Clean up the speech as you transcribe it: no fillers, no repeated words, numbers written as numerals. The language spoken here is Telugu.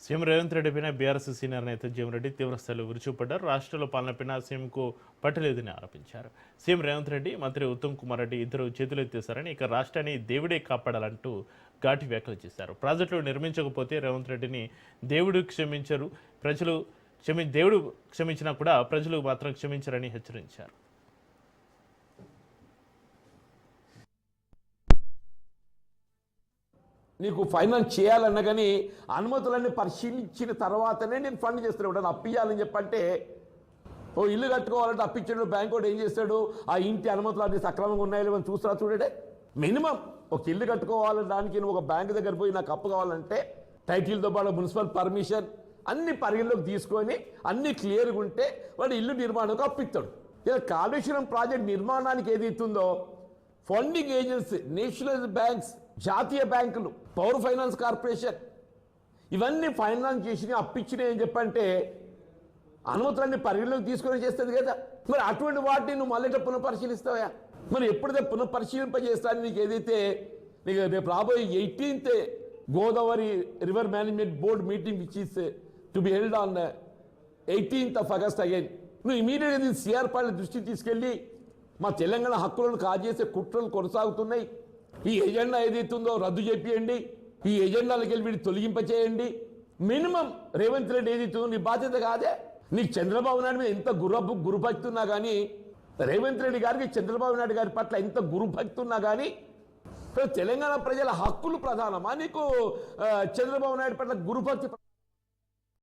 సీఎం రేవంత్ రెడ్డిపైన బీఆర్ఎస్ సీనియర్ నేత జీవన్రెడ్డి తీవ్రస్థాయిలో విరుచుకుపడ్డారు. రాష్ట్రంలో పాలనపైన సీఎంకు పట్టలేదని ఆరోపించారు. సీఎం రేవంత్ రెడ్డి, మంత్రి ఉత్తమ్ కుమార్ రెడ్డి ఇద్దరు చేతులెత్తేశారని, ఇక రాష్ట్రాన్ని దేవుడే కాపాడాలంటూ ఘాటి వ్యాఖ్యలు చేశారు. ప్రాజెక్టులు నిర్మించకపోతే రేవంత్ రెడ్డిని దేవుడు క్షమించరు, దేవుడు క్షమించినా కూడా ప్రజలు మాత్రం క్షమించరని హెచ్చరించారు. నీకు ఫైనాన్స్ చేయాలన్నా కానీ అనుమతులన్నీ పరిశీలించిన తర్వాతనే నేను ఫండ్ చేస్తాను. ఇప్పుడు అప్పియాలని చెప్పంటే ఓ ఇల్లు కట్టుకోవాలంటే అప్పించాడు బ్యాంక్ వాడు ఏం చేస్తాడు, ఆ ఇంటి అనుమతులు అన్ని సక్రమంగా ఉన్నాయో లేవని చూస్తారా చూడడే. మినిమం ఒక ఇల్లు కట్టుకోవాలని దానికి నువ్వు ఒక బ్యాంక్ దగ్గర పోయి నాకు అప్పు కావాలంటే టైటిల్తో పాటు మున్సిపల్ పర్మిషన్ అన్ని పరిగణలోకి తీసుకొని అన్ని క్లియర్గా ఉంటే వాడు ఇల్లు నిర్మాణంకు అప్పిస్తాడు. ఇలా కాళేశ్వరం ప్రాజెక్ట్ నిర్మాణానికి ఏది ఇస్తుందో ఫండింగ్ ఏజెన్సీ, నేషనల్ బ్యాంక్స్, జాతీయ బ్యాంకులు, పవర్ ఫైనాన్స్ కార్పొరేషన్ ఇవన్నీ ఫైనాన్స్ చేసి అప్పించినాయి అని చెప్పంటే అనుమతులన్నీ పరిగణలోకి తీసుకొని చేస్తుంది కదా. మరి అటువంటి వాటిని నువ్వు మళ్ళీ పునఃపరిశీలిస్తావా? మరి ఎప్పుడైతే పునఃపరిశీలింపజేస్తాను నీకు ఏదైతే నీకు రేపు రాబోయే 18th Godavari river management board meeting which is to be held on 18th of August again, నువ్వు ఇమీడియట్గా సిఆర్ పార్టీ దృష్టికి తీసుకెళ్ళి మా తెలంగాణ హక్కులను కాజేసే కుట్రలు కొనసాగుతున్నాయి, ఈ ఎజెండా ఏదైతుందో రద్దు చేపియండి, ఈ ఎజెండాలకు వెళ్ళి వీడిని తొలగింపచేయండి. మినిమం రేవంత్ రెడ్డి ఏదైతుందో నీ బాధ్యత కాదే. నీకు చంద్రబాబు నాయుడు మీద ఎంత గురుభక్తి ఉన్నా కానీ, రేవంత్ రెడ్డి గారికి చంద్రబాబు నాయుడు గారి పట్ల ఎంత గురుభక్తి ఉన్నా కానీ తెలంగాణ ప్రజల హక్కులు ప్రధానమా నీకు చంద్రబాబు నాయుడు పట్ల గురుభక్తి